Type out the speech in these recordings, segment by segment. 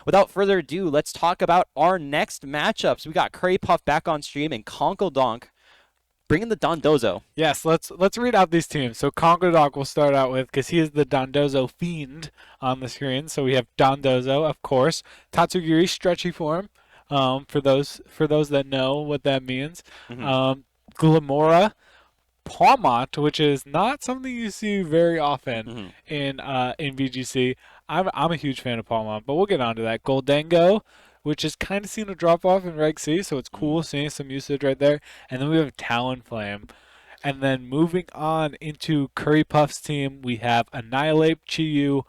without further ado, let's talk about our next matchups. We got Currypuff back on stream and Conkledonk bringing the Dondozo. Yes, let's read out these teams. So Conkledonk we'll start out with because he is the Dondozo fiend on the screen. So we have Dondozo, of course, Tatsugiri stretchy form. For those that know what that means. Mhm. Um, Glamora, Pawmont, which is not something you see very often Mhm. in VGC. I'm a huge fan of Pawmont, but we'll get on to that. Goldango, which is kind of seen a drop off in Reg C, so it's Mhm. cool seeing some usage right there. And then we have Talonflame. And then moving on into Currypuff's team, we have Annihilate, Chiyu,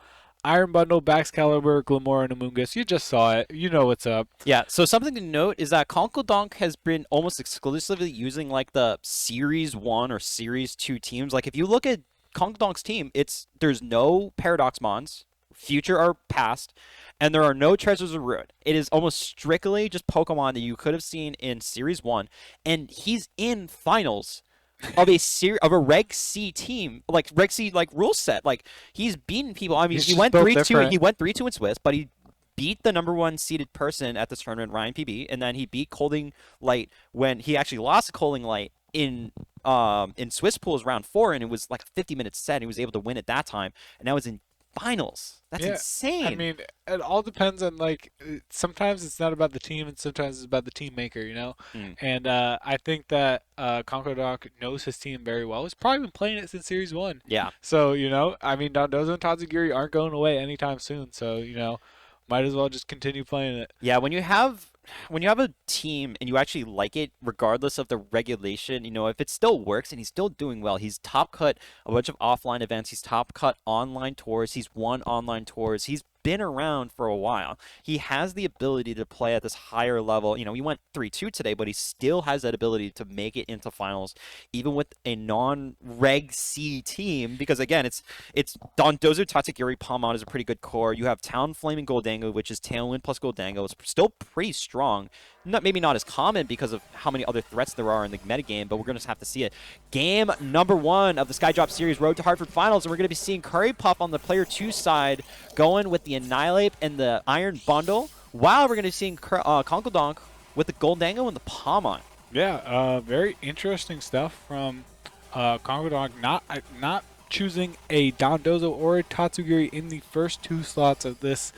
Iron Bundle, Baxcalibur, Glamora, and Amoonguss. You just saw it. You know what's up. Yeah, so something to note is that Conkledonk has been almost exclusively using like the Series 1 or Series 2 teams. Like if you look at Conkledonk's team, there's no Paradox Mons, future or past, and there are no Treasures of Ruin. It is almost strictly just Pokemon that you could have seen in Series 1, and he's in finals of a Reg C team, like Reg C like rule set. Like he's beaten people. I mean, He's he just went built 3-2. different. He went 3-2 in Swiss, but he beat the number one seeded person at this tournament, Ryan PB, and then he beat Colding Light when he actually lost to Colding Light in Swiss pools round 4, and it was like a 50-minute set. And he was able to win at that time, and now he's in finals. That's Yeah, I insane. mean, it all depends on sometimes it's not about the team and sometimes it's about the team maker, you know. Mm. And I think that Conquerdog knows his team very well. He's probably been playing it since Series One, Yeah. so I mean, Dondozo and Tatsugiri aren't going away anytime soon. So might as well just continue playing it. Yeah, when you have a team and you actually like it, regardless of the regulation, if it still works and he's still doing well, he's top cut a bunch of offline events, he's top cut online tours, he's won online tours, he's been around for a while. He has the ability to play at this higher level. He went 3-2 today, but he still has that ability to make it into finals, even with a non-Reg C team. Because again, it's Dondozo, Tatsugiri, Palmon is a pretty good core. You have Talonflame and Goldango, which is Tailwind plus Goldango. It's still pretty strong. Maybe not as common because of how many other threats there are in the metagame, but we're going to have to see it. Game number 1 of the Skydrop Series Road to Hartford Finals, and we're going to be seeing Currypuff on the player 2 side going with the Annihilate and the Iron Bundle, while we're going to be seeing Conkledonk with the Goldango and the Palmon. Yeah, very interesting stuff from Conquerdog. Not choosing a Dondozo or a Tatsugiri in the first 2 slots of this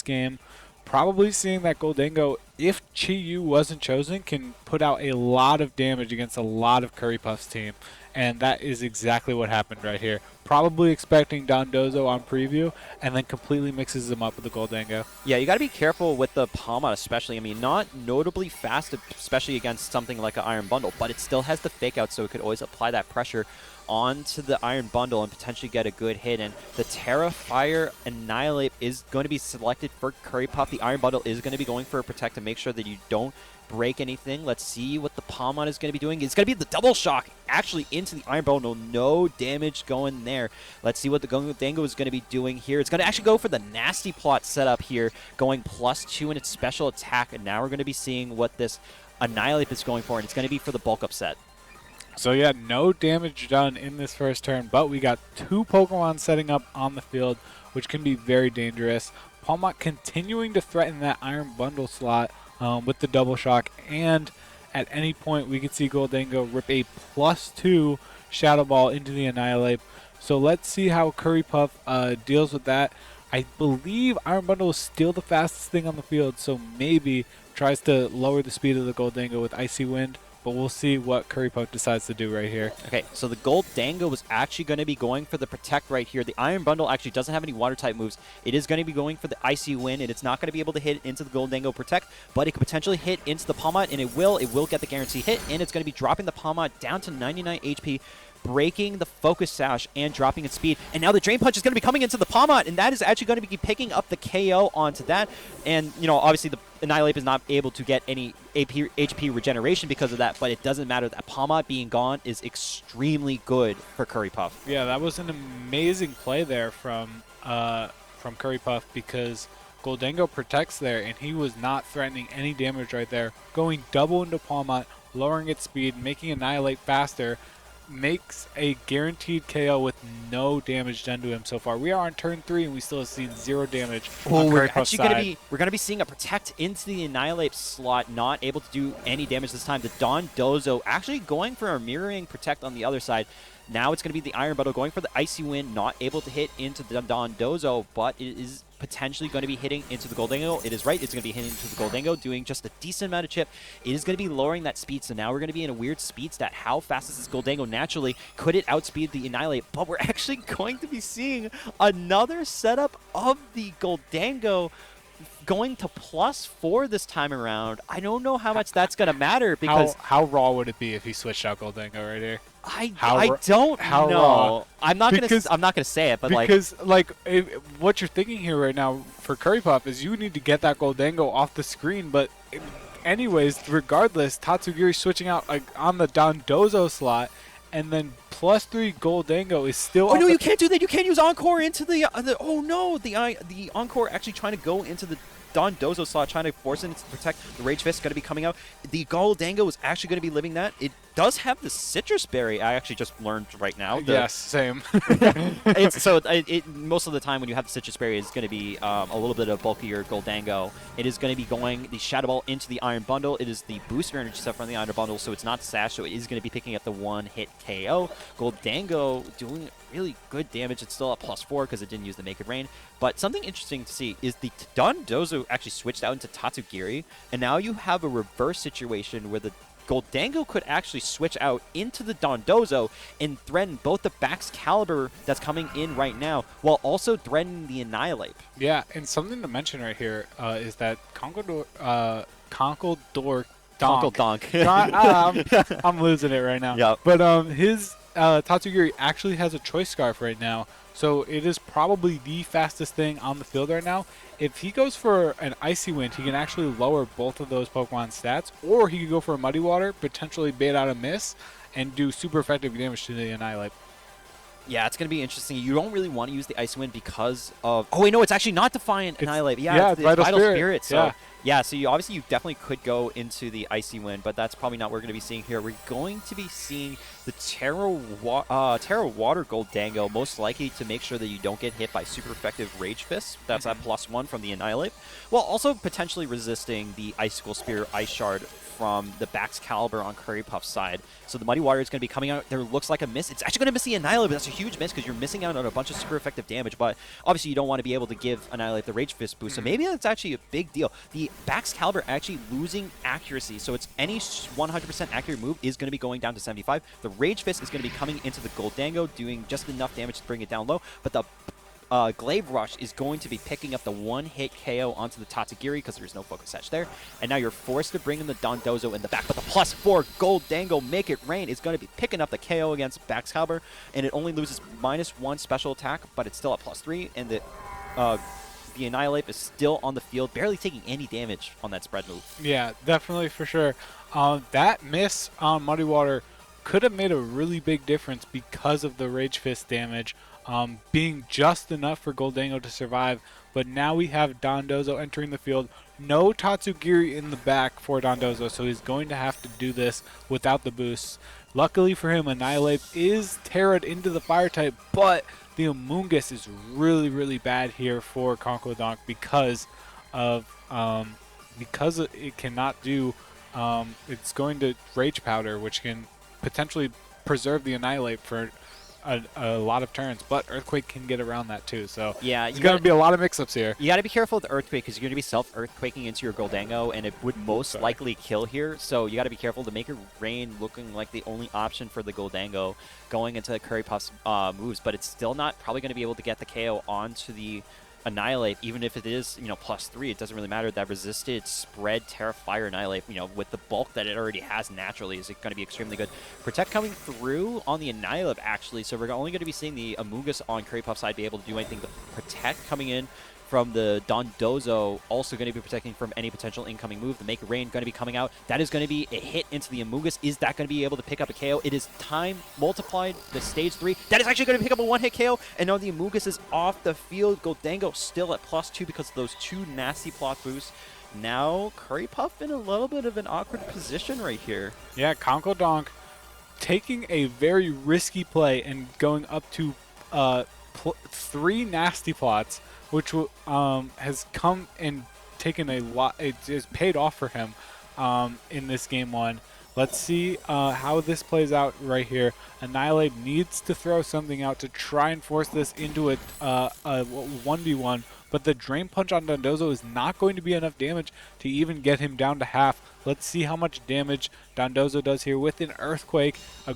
game. Probably seeing that Goldango, if Chiyu wasn't chosen, can put out a lot of damage against a lot of Currypuff's team. And that is exactly what happened right here. Probably expecting Dondozo on preview, and then completely mixes them up with the Goldango. Yeah, you got to be careful with the Palmon especially. I mean, not notably fast, especially against something like an Iron Bundle, but it still has the fake out, so it could always apply that pressure onto the Iron Bundle and potentially get a good hit. And the Terra Fire Annihilate is going to be selected for Currypuff. The Iron Bundle is going to be going for a Protect to make sure that you don't break anything. Let's see what the Palmon is going to be doing. It's going to be the Double Shock actually into the Iron Bundle. No damage going there. Let's see what the Goldango is going to be doing here. It's going to actually go for the Nasty Plot setup here, going +2 in its special attack. And now we're going to be seeing what this Annihilate is going for, and it's going to be for the bulk upset. So yeah, no damage done in this first turn, but we got 2 Pokemon setting up on the field, which can be very dangerous. Palmont continuing to threaten that Iron Bundle slot with the Double Shock, and at any point we could see Goldango rip a +2 Shadow Ball into the Annihilate. So let's see how Currypuff deals with that. I believe Iron Bundle is still the fastest thing on the field, so maybe tries to lower the speed of the Goldango with Icy Wind. But we'll see what Currypuff decides to do right here. Okay, so the Goldango was actually going to be going for the Protect right here. The Iron Bundle actually doesn't have any Water-type moves. It is going to be going for the Icy Wind, and it's not going to be able to hit into the Goldango Protect, but it could potentially hit into the Palmont, and it will get the guarantee hit, and it's going to be dropping the Palmont down to 99 HP, breaking the Focus Sash and dropping its speed. And now the Drain Punch is going to be coming into the Palmont, and that is actually going to be picking up the KO onto that. And, obviously the Annihilate is not able to get any HP regeneration because of that, but it doesn't matter. That Palmont being gone is extremely good for Currypuff. Yeah, that was an amazing play there from Currypuff, because Goldango protects there, and he was not threatening any damage right there. Going double into Palmont, lowering its speed, making Annihilate faster. makes a guaranteed KO with no damage done to him so far. We are on turn 3 and we still have seen 0 damage on Oh, we're Currypuff's actually gonna side. be seeing a protect into the Annihilate slot, not able to do any damage this time. The Don Dozo actually going for a mirroring protect on the other side. Now it's gonna be the Iron Bundle going for the Icy Wind, not able to hit into the Don Dozo, but it is potentially going to be hitting into the Goldango. It is right, it's going to be hitting into the Goldango, doing just a decent amount of chip. It is going to be lowering that speed, so now we're going to be in a weird speed stat. How fast is this Goldango naturally? Could it outspeed the Annihilate? But we're actually going to be seeing another setup of the Goldango going to +4 this time around. I don't know how much that's going to matter because How raw would it be if he switched out Goldango right here? I don't how know. raw? I'm not gonna say it, but what you're thinking here right now for Currypuff is you need to get that Goldango off the screen. But anyways, regardless, Tatsugiri switching out on the Dondozo slot, and then +3 Goldango is still. Oh no, you can't do that. You can't use Encore into the oh no, the Encore actually trying to go into the Don Dozo slot, trying to force it to protect. The Rage Fist is going to be coming out. The Goldango is actually going to be living that. It does have the Citrus Berry. I actually just learned right now. Yes, same. Most of the time when you have the Citrus Berry, it's going to be a little bit of bulkier Goldango. It is going to be going the Shadow Ball into the Iron Bundle. It is the booster energy stuff from the Iron Bundle, so it's not Sash, so it is going to be picking up the one-hit KO. Goldango doing really good damage. It's still at +4 because it didn't use the Make It Rain. But something interesting to see is the Don Dozo actually switched out into Tatsugiri, and now you have a reverse situation where the Goldango could actually switch out into the Dondozo and threaten both the Bax Caliber that's coming in right now, while also threatening the Annihilate. Yeah, and something to mention right here is that Conkledonk. I'm losing it right now. Yep. But his Tatsugiri actually has a Choice Scarf right now, so it is probably the fastest thing on the field right now. If he goes for an Icy Wind, he can actually lower both of those Pokemon stats, or he could go for a Muddy Water, potentially bait out a miss, and do super effective damage to the Annihilate. Yeah, it's going to be interesting. You don't really want to use the Icy Wind because of... Oh, wait, no, it's actually not Defiant Annihilate. Yeah, it's Vital Spirit. So, yeah, so you definitely could go into the Icy Wind, but that's probably not what we're going to be seeing here. We're going to be seeing the Terra Water Goldango, most likely to make sure that you don't get hit by super effective Rage Fist. That's at +1 from the Annihilate, while also potentially resisting the Icicle Spear Ice Shard from the Bax Caliber on Currypuff's side. So the Muddy Water is going to be coming out. There looks like a miss. It's actually going to miss the Annihilate, but that's a huge miss because you're missing out on a bunch of super effective damage. But obviously you don't want to be able to give Annihilate the Rage Fist boost. So maybe that's actually a big deal. The Bax Caliber actually losing accuracy. So it's any 100% accurate move is going to be going down to 75. The Rage Fist is going to be coming into the Goldango, doing just enough damage to bring it down low. But the Glaive Rush is going to be picking up the one-hit KO onto the Tatsugiri because there's no Focus Sash there. And now you're forced to bring in the Dondozo in the back. But the +4 Goldango Make It Rain is going to be picking up the KO against Bax Caliber. And it only loses -1 special attack, but it's still at +3. And the Annihilate is still on the field, barely taking any damage on that spread move. Yeah, definitely for sure. That miss on Muddy Water could have made a really big difference because of the Rage Fist damage being just enough for Goldango to survive. But now we have Dondozo entering the field. No Tatsugiri in the back for Dondozo, so he's going to have to do this without the boosts. Luckily for him, Annihilate is Terra'd into the Fire type, but the Amoonguss is really, really bad here for Conkledonk because it cannot do. It's going to Rage Powder, which can potentially preserve the Annihilate for a lot of turns, but Earthquake can get around that too. So yeah, there's going to be a lot of mix-ups here. You got to be careful with Earthquake because you're going to be self-Earthquaking into your Goldango, and it would most likely kill here. So you got to be careful to make it rain looking like the only option for the Goldango going into the Currypuff's moves, but it's still not probably going to be able to get the KO onto the Annihilate, even if it is, +3, it doesn't really matter. That resisted spread Terra Fire Annihilate, with the bulk that it already has naturally, is going to be extremely good. Protect coming through on the Annihilate, actually, so we're only going to be seeing the Amoonguss on Currypuff's side be able to do anything, but Protect coming in from the Dondozo, also going to be protecting from any potential incoming move. The Make It Rain going to be coming out. That is going to be a hit into the Amoonguss. Is that going to be able to pick up a KO? It is time multiplied to stage 3. That is actually going to pick up a one-hit KO, and now the Amoonguss is off the field. Goldango still at +2 because of those 2 nasty plot boosts. Now Currypuff in a little bit of an awkward position right here. Yeah, Conkledonk taking a very risky play and going up to 3 nasty plots, which has come and taken a lot. It has paid off for him in this game 1. Let's see how this plays out right here. Annihilate needs to throw something out to try and force this into a 1v1, but the Drain Punch on Dondozo is not going to be enough damage to even get him down to half. Let's see how much damage Dondozo does here with an Earthquake. A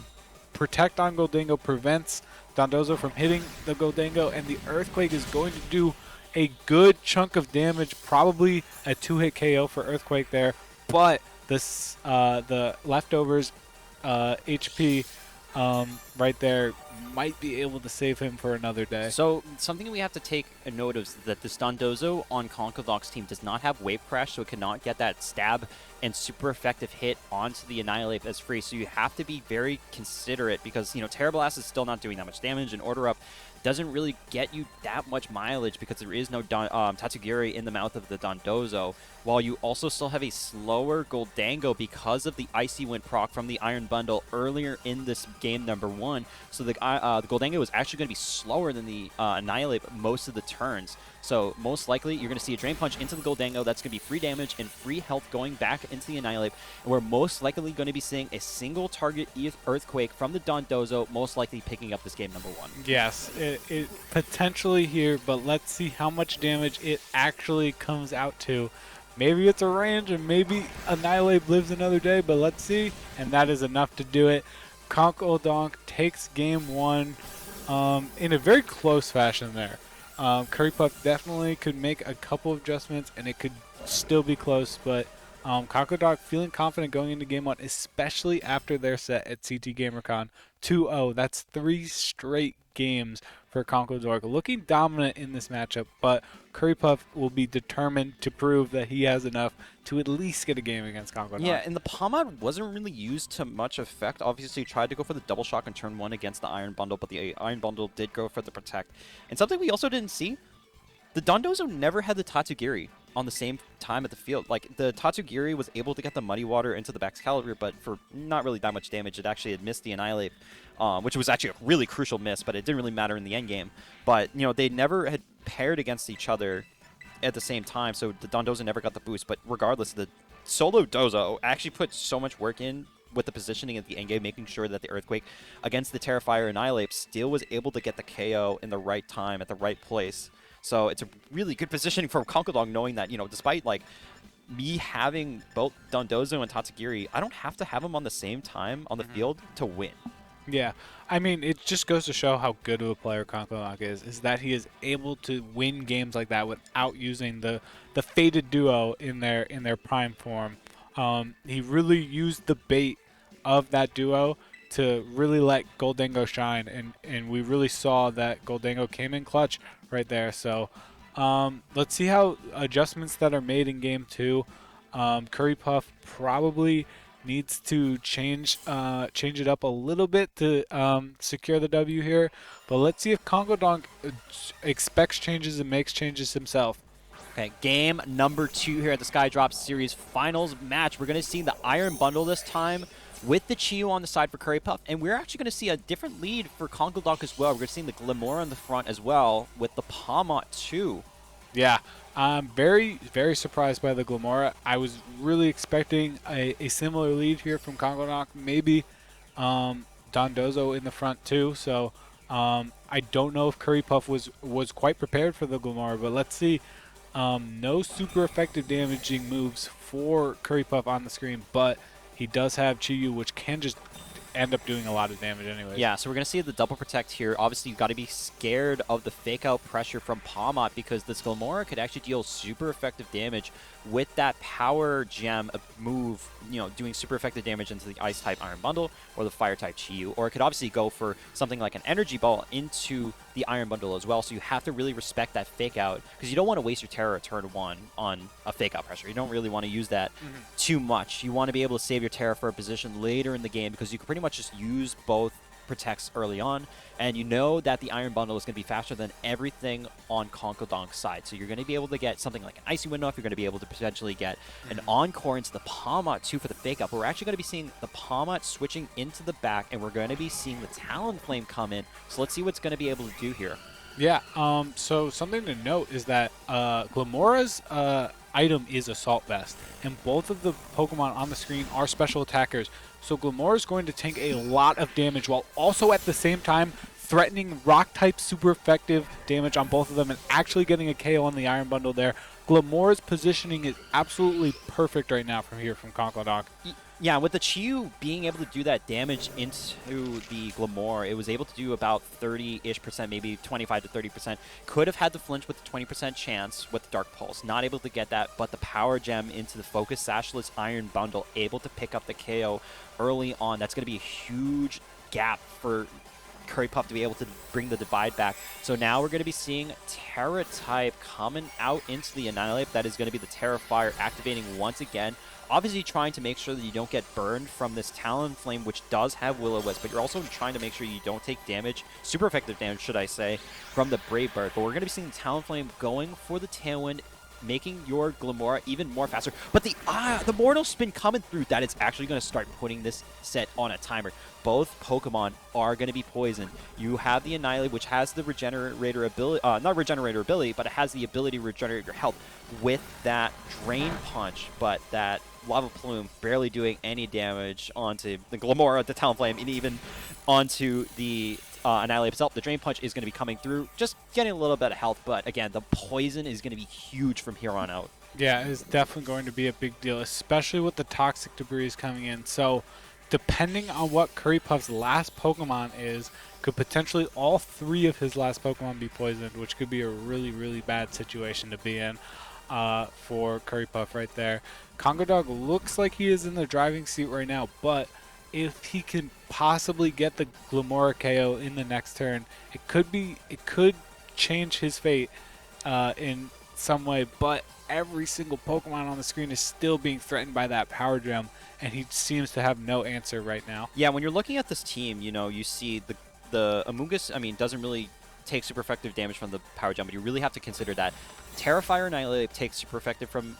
Protect on Goldango prevents Dondozo from hitting the Goldango, and the Earthquake is going to do a good chunk of damage, probably a 2-hit KO for Earthquake there, but this the leftovers HP right there might be able to save him for another day. So something we have to take a note of is that this Dondozo on Conkledonk's team does not have Wave Crash, so it cannot get that stab and super effective hit onto the Annihilate as free. So you have to be very considerate because, you know, Terra Blast is still not doing that much damage, and Order Up doesn't really get you that much mileage because there is no Tatsugiri in the mouth of the Dondozo, while you also still have a slower Goldango because of the Icy Wind proc from the Iron Bundle earlier in this game number 1. So the Goldango is actually going to be slower than the Annihilate most of the turns. So most likely you're going to see a Drain Punch into the Goldango. That's going to be free damage and free health going back into the Annihilate. And we're most likely going to be seeing a single target Earthquake from the Dondozo, most likely picking up this game number 1. Yes, it potentially here, but let's see how much damage it actually comes out to. Maybe it's a range, and maybe Annihilate lives another day, but let's see. And that is enough to do it. Conkledonk takes game 1 in a very close fashion there. Currypuff definitely could make a couple of adjustments, and it could still be close, but Conkledonk feeling confident going into game 1, especially after their set at CT GamerCon 2-0. That's 3 straight games for Conkledonk, looking dominant in this matchup, but Currypuff will be determined to prove that he has enough to at least get a game against Conkledonk. Yeah, and the Pomade wasn't really used to much effect. Obviously, he tried to go for the double shock on turn 1 against the Iron Bundle, but the Iron Bundle did go for the Protect. And something we also didn't see, the Dondozo never had the Tatsugiri on the same time at the field. Like, the Tatsugiri was able to get the Muddy Water into the Baxcalibur, but for not really that much damage, it actually had missed the Annihilate, which was actually a really crucial miss, but it didn't really matter in the end game. But, you know, they never had paired against each other at the same time, so the Dondozo never got the boost. But regardless, the solo Dozo actually put so much work in with the positioning at the end game, making sure that the Earthquake against the Terrifier Annihilate still was able to get the KO in the right time, at the right place. So it's a really good positioning for Conkledonk, knowing that, you know, despite, like, me having both Dondozo and Tatsugiri, I don't have to have them on the same time on the field to win. Yeah, I mean, it just goes to show how good of a player Conkledonk is that he is able to win games like that without using the faded duo in their prime form. He really used the bait of that duo to really let Goldango shine, and we really saw that Goldango came in clutch right there. So let's see how adjustments that are made in game 2. Currypuff probably needs to change it up a little bit to secure the W here, but let's see if Conkledonk expects changes and makes changes himself. Okay, game number 2 here at the Skydrop Series Finals match. We're going to see the Iron Bundle this time with the Chiyu on the side for Currypuff, and we're actually going to see a different lead for Conkledonk as well. We're going to see the Glimora on the front as well with the Pomade too. Yeah, I'm very, very surprised by the Glimora. I was really expecting a similar lead here from Conkledonk, maybe Dondozo in the front too. So I don't know if Currypuff was quite prepared for the Glimora, but let's see. No super effective damaging moves for Currypuff on the screen, but he does have Chiyu, which can just end up doing a lot of damage anyways. Yeah, so we're going to see the double protect here. Obviously, you've got to be scared of the fake out pressure from Pomade because this Glimora could actually deal super effective damage with that power gem move, you know, doing super effective damage into the ice type Iron Bundle or the fire type Chiyu. Or it could obviously go for something like an energy ball into the Iron Bundle as well. So you have to really respect that fake out because you don't want to waste your Terra turn 1 on a fake out pressure. You don't really want to use that too much. You want to be able to save your Terra for a position later in the game because you can pretty much just use both protects early on, and you know that the Iron Bundle is going to be faster than everything on Conkledonk's side. So you're going to be able to get something like an Icy Wind off. You're going to be able to potentially get an Encore into the Palmot too for the fake up. We're actually going to be seeing the Palmot switching into the back, and we're going to be seeing the Talonflame come in. So let's see what's going to be able to do here. Yeah, so something to note is that Glamora's item is Assault Vest, and both of the Pokemon on the screen are special attackers. So Glamora is going to take a lot of damage while also at the same time threatening Rock-type super effective damage on both of them and actually getting a KO on the Iron Bundle there. Glamora's positioning is absolutely perfect right now from Conkledonk. Yeah, with the Chiyu being able to do that damage into the Glamour, it was able to do about 30-ish%, maybe 25 to 30%. Could have had the flinch with the 20% chance with the Dark Pulse. Not able to get that, but the Power Gem into the Focus Sashless Iron Bundle, able to pick up the KO early on. That's going to be a huge gap for Currypuff to be able to bring the divide back. So now we're going to be seeing Terra type coming out into the Annihilate. That is going to be the Terra Fire activating once again. Obviously trying to make sure that you don't get burned from this Talonflame, which does have Will-O-Wisp, but you're also trying to make sure you don't take damage, super effective damage, should I say, from the Brave Bird. But we're going to be seeing Talonflame going for the Tailwind, making your Glamora even more faster. But the Mortal Spin coming through, that is actually going to start putting this set on a timer. Both Pokemon are going to be poisoned. You have the Annihilate, which has the Regenerator ability, not Regenerator ability, but it has the ability to regenerate your health with that Drain Punch, but that Lava Plume barely doing any damage onto the Glamora, the Talonflame, and even onto the Annihilate itself. The Drain Punch is going to be coming through, just getting a little bit of health, but again, the poison is going to be huge from here on out. Yeah, it's definitely going to be a big deal, especially with the toxic debris coming in. So, depending on what Currypuff's last Pokemon is, could potentially all three of his last Pokemon be poisoned, which could be a really, really bad situation to be in for Currypuff right there. Conkledonk looks like he is in the driving seat right now, but if he can possibly get the Glamora KO in the next turn, it could change his fate in some way, but every single Pokemon on the screen is still being threatened by that Power Gem, and he seems to have no answer right now. Yeah, when you're looking at this team, you know, you see the Amoonguss, I mean, doesn't really take super effective damage from the Power Gem, but you really have to consider that Terrafire Annihilate takes super effective from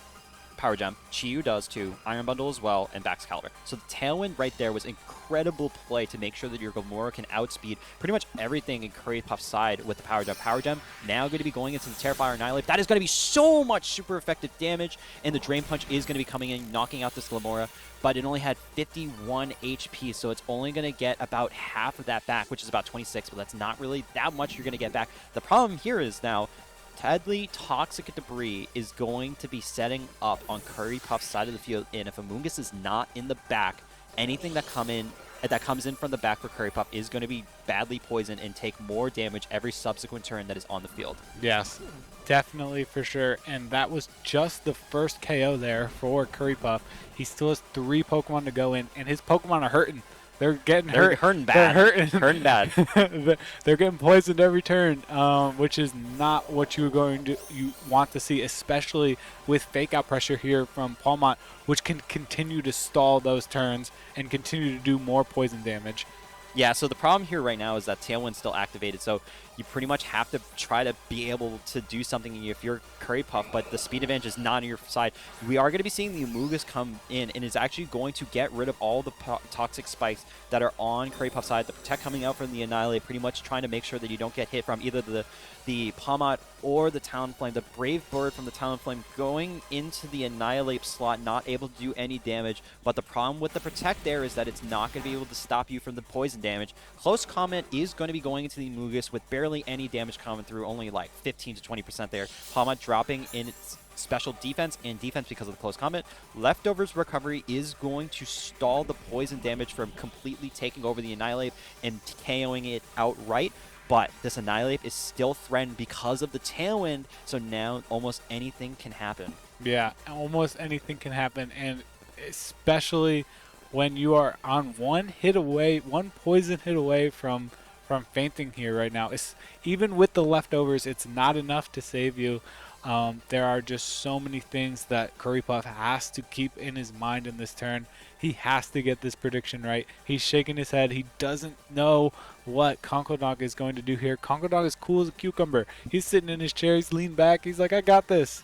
Power Gem. Chiyu does too. Iron Bundle as well, and Baxcalibur. So the Tailwind right there was incredible play to make sure that your Glamora can outspeed pretty much everything in Currypuff's side with the Power Gem. Power Gem now going to be going into the Terrafire Annihilate. That is going to be so much super effective damage, and the Drain Punch is going to be coming in, knocking out this Glamora, but it only had 51 HP, so it's only going to get about half of that back, which is about 26, but that's not really that much you're going to get back. The problem here is now Deadly Toxic Debris is going to be setting up on Currypuff's side of the field, and if Amoonguss is not in the back, anything that comes in from the back for Currypuff is going to be badly poisoned and take more damage every subsequent turn that is on the field. Yes, definitely for sure, and that was just the first KO there for Currypuff. He still has 3 Pokemon to go in, and his Pokemon are hurting. They're getting hurt. They're hurting bad. They're hurting. Hurting bad. They're getting poisoned every turn, which is not what you want to see, especially with fake out pressure here from Palmot, which can continue to stall those turns and continue to do more poison damage. Yeah, so the problem here right now is that Tailwind's still activated, so you pretty much have to try to be able to do something if you're Currypuff, but the speed advantage is not on your side. We are going to be seeing the Amoonguss come in, and is actually going to get rid of all the toxic spikes that are on Currypuff's side. The Protect coming out from the Annihilate, pretty much trying to make sure that you don't get hit from either the Palmot or the Talonflame. The Brave Bird from the Talonflame going into the Annihilate slot, not able to do any damage, but the problem with the Protect there is that it's not going to be able to stop you from the poison damage. Close Comment is going to be going into the Amoonguss with barely any damage coming through, only like 15 to 20% there. Palmot dropping in its special defense and defense because of the Close Comment. Leftovers Recovery is going to stall the poison damage from completely taking over the Annihilate and KOing it outright. But this Annihilate is still threatened because of the Tailwind, so now almost anything can happen. Yeah, almost anything can happen, and especially when you are on one poison hit away from fainting here right now. Even with the leftovers, it's not enough to save you. There are just so many things that Currypuff has to keep in his mind in this turn. He has to get this prediction right. He's shaking his head. He doesn't know what Conkledonk is going to do here. Conkledonk is cool as a cucumber. He's sitting in his chair. He's leaned back. He's like, I got this.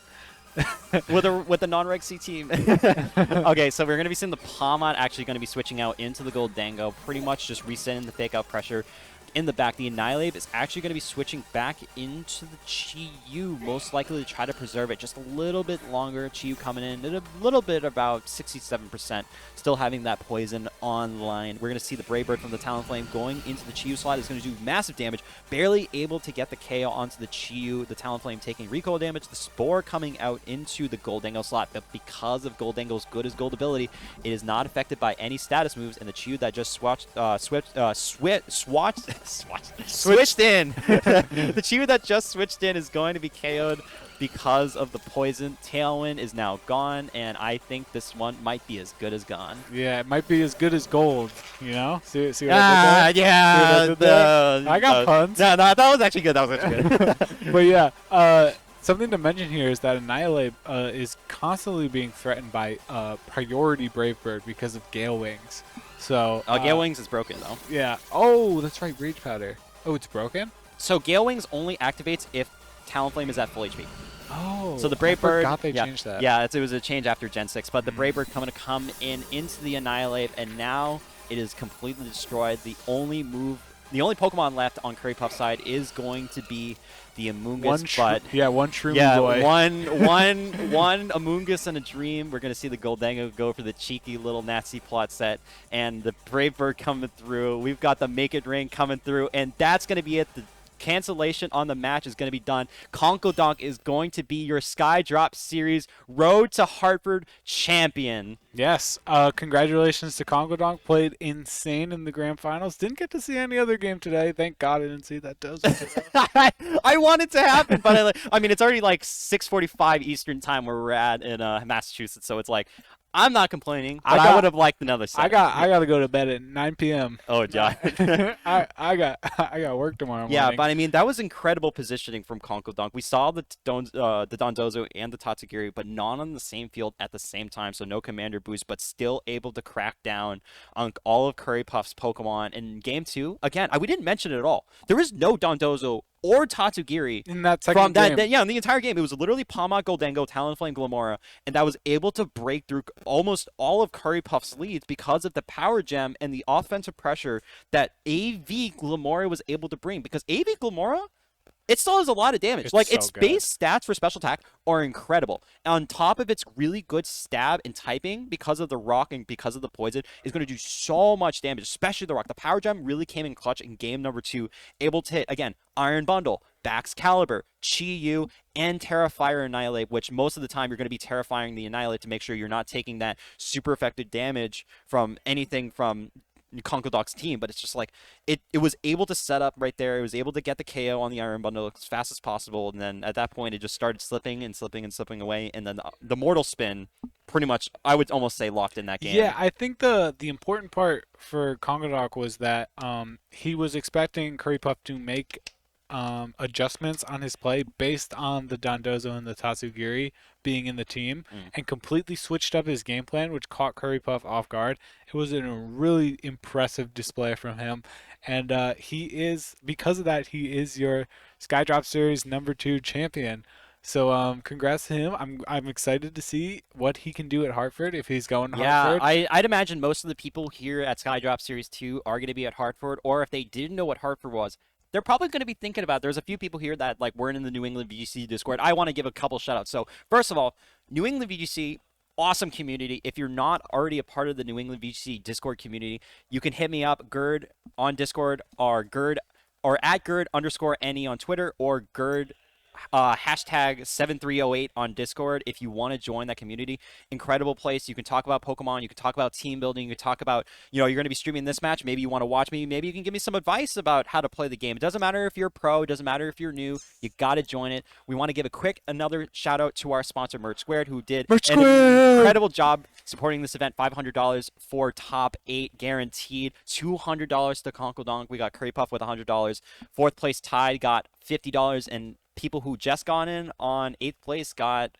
with the non-reg C team. Okay, so we're going to be seeing the Palmon actually going to be switching out into the Goldango, pretty much just resetting the fake out pressure. In the back, the Annihilate is actually going to be switching back into the Chi-Yu, most likely to try to preserve it just a little bit longer. Chi-Yu coming in at a little bit, about 67%, still having that poison online. We're going to see the Brave Bird from the Talonflame going into the Chi-Yu slot. Is going to do massive damage, barely able to get the KO onto the Chi-Yu. The Talonflame taking recoil damage. The Spore coming out into the Goldango slot, but because of Goldango's good as gold ability, it is not affected by any status moves, and the Chi-Yu that just switched in. The Chi-Yu that just switched in is going to be KO'd because of the poison. Tailwind is now gone, and I think this one might be as good as gone. Yeah, it might be as good as gold, you know? See what I did there? Yeah. I got puns. No, that was actually good. That was actually good. But yeah, something to mention here is that Annihilate is constantly being threatened by priority Brave Bird because of Gale Wings. So Gale Wings is broken, though. Yeah. Oh, that's right, Rage Powder. Oh, it's broken? So Gale Wings only activates if Talonflame is at full HP. Oh, so the Brave I Bird, forgot they changed that. Yeah, it was a change after Gen 6, but the Brave Bird coming to come in into the Annihilate, and now it is completely destroyed. The only Pokemon left on Currypuff's side is going to be the Amoonguss, one Shroomy boy. one Amoonguss and a Dream. We're going to see the Goldango go for the cheeky little Nazi plot set, and the Brave Bird coming through. We've got the Make It Rain coming through, and that's going to be it. The cancellation on the match is going to be done. Conkledonk is going to be your Skydrop Series Road to Hartford champion. Yes. Congratulations to Conkledonk. Played insane in the grand finals. Didn't get to see any other game today. Thank God I didn't see that dozen. I want it to happen, but I mean, it's already like 6:45 Eastern time where we're at in Massachusetts, so it's like, I'm not complaining, but I would have liked another set. I got to go to bed at 9 p.m. Oh, God. I got work tomorrow morning. Yeah, but I mean, that was incredible positioning from Conkledonk. We saw the Dondozo and the Tatsugiri, but not on the same field at the same time, so no commander boost, but still able to crack down on all of Currypuff's Pokemon. In Game 2, again, we didn't mention it at all. There is no Dondozo or Tatsugiri in that second game. In the entire game. It was literally Palmon, Goldango, Talonflame, Glamora, and that was able to break through almost all of Currypuff's leads because of the power gem and the offensive pressure that AV Glamora was able to bring. Because AV Glamora, it still has a lot of damage. Its base stats for special attack are incredible. On top of its really good stab and typing, because of the rock and because of the poison, is going to do so much damage, especially the rock. The power gem really came in clutch in game number 2, able to hit, again, Iron Bundle, Bax Caliber, Chi-Yu, and Terrafire Annihilate, which most of the time you're going to be terrifying the Annihilate to make sure you're not taking that super effective damage from anything from Conkeldog's team. But it's just like it was able to set up right there. It was able to get the KO on the Iron Bundle as fast as possible, and then at that point it just started slipping and slipping and slipping away, and then the Mortal Spin pretty much, I would almost say, locked in that game. Yeah, I think the important part for Conkledonk was that he was expecting Currypuff to make adjustments on his play based on the Dondozo and the Tatsugiri being in the team, and completely switched up his game plan, which caught Currypuff off guard. It was a really impressive display from him, and because of that, he is your Skydrop Series #2 champion. So congrats to him. I'm excited to see what he can do at Hartford if he's going to Hartford. I'd imagine most of the people here at Skydrop Series 2 are going to be at Hartford, or if they didn't know what Hartford was, they're probably going to be thinking about it. There's a few people here that weren't in the New England VGC Discord. I want to give a couple shout outs. So first of all, New England VGC, awesome community. If you're not already a part of the New England VGC Discord community, you can hit me up, Gerd on Discord, or at Gerd_NE on Twitter, or Gerd #7308 on Discord if you want to join that community. Incredible place. You can talk about Pokemon, you can talk about team building, you can talk about, you're going to be streaming this match, maybe you want to watch me, maybe you can give me some advice about how to play the game. It doesn't matter if you're a pro, it doesn't matter if you're new, you got to join it. We want to give another shout out to our sponsor Merch Squared, who did an incredible job supporting this event. $500 for top 8 guaranteed, $200 to Conkledonk. We got Currypuff with $100. Fourth place Tide got $50, and people who just got in on 8th place got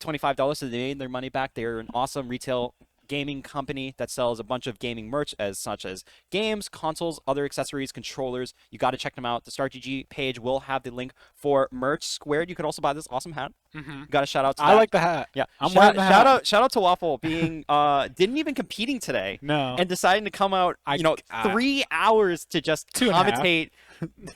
$25, so they made their money back. They're an awesome retail gaming company that sells a bunch of gaming merch as such as games, consoles, other accessories, controllers. You got to check them out. The StartGG page will have the link for merch squared. You could also buy this awesome hat. Got to shout out to I that. like the hat. Yeah, I'm wearing the hat. shout out to Waffle being didn't even competing today. No. And deciding to come out, 3 hours to just 2.5.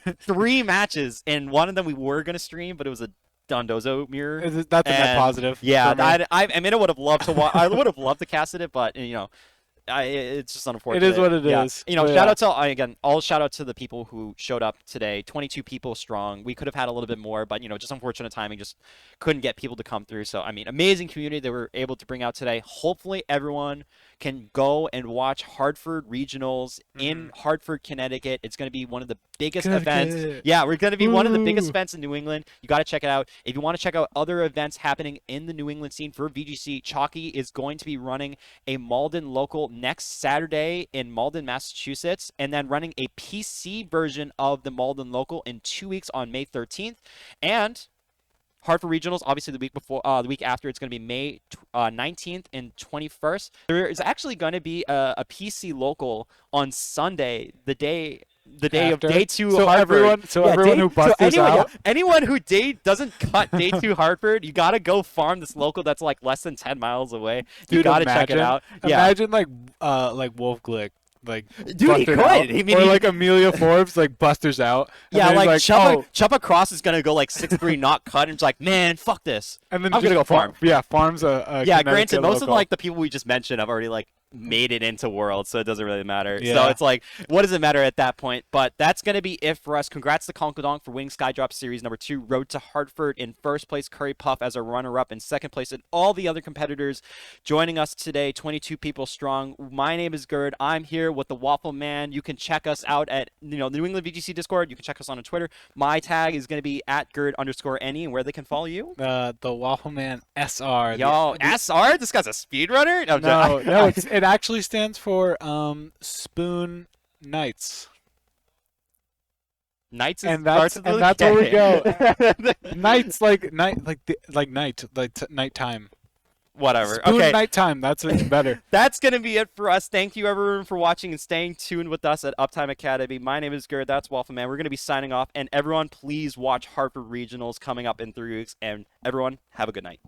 commentate 3 matches, and one of them we were gonna stream, but it was a Dondozo mirror. That's a net And, positive. Yeah, for me. I mean, I would have loved to I would have loved to cast it, but it's just unfortunate. It is what it Yeah. is. Shout But out to again, all shout out to the people who showed up today. 22 people strong. We could have had a little bit more, but just unfortunate timing. Just couldn't get people to come through. So I mean, amazing community they were able to bring out today. Hopefully, everyone can go and watch Hartford Regionals in Hartford, Connecticut. It's going to be one of the biggest events. Connecticut. Yeah, we're going to be one of the biggest Woo. events in New England. You got to check it out. If you want to check out other events happening in the New England scene for VGC, Chalky is going to be running a Malden local next Saturday in Malden, Massachusetts, and then running a PC version of the Malden local in 2 weeks on May 13th. And Hartford Regionals, obviously the week after, it's going to be May 19th and 21st. There is actually going to be a PC local on Sunday, the day of After? day 2 So Hartford. everyone who busters out. Anyone who doesn't cut day 2 Hartford, you got to go farm this local that's like less than 10 miles away. You Dude, got to check it out. Yeah. Imagine like Wolf Glick. Like Dude, he busted could. out. I mean, or like Amelia Forbes like busters out. And Yeah, then he's like oh. Chuppa Cross is going to go like 6'3", not cut, and it's like, man, fuck this. And then I'm gonna just go farm. Yeah, farms a Yeah, Connecticut granted, most of local. like the people we just mentioned have already like made it into Worlds, so it doesn't really matter. So Yeah. it's like, what does it matter at that point? But that's going to be it for us. Congrats to Conkledonk for winning Skydrop Series number 2. Road to Hartford in first place. Currypuff as a runner-up in second place. And all the other competitors joining us today, 22 people strong. My name is Gerd. I'm here with the Waffle Man. You can check us out at the New England VGC Discord. You can check us on Twitter. My tag is going to be at Gerd_any, and where they can follow you. The Waffleman SR. Yo, SR? This guy's a speedrunner? No, it actually stands for Spoon Knights. Knights And that's where we go. Nights nighttime. Whatever. Spoon Okay. nighttime. That's what's better. That's going to be it for us. Thank you, everyone, for watching and staying tuned with us at Uptime Academy. My name is Gerd. That's Waffle Man. We're going to be signing off. And everyone, please watch Hartford Regionals coming up in 3 weeks. And everyone, have a good night.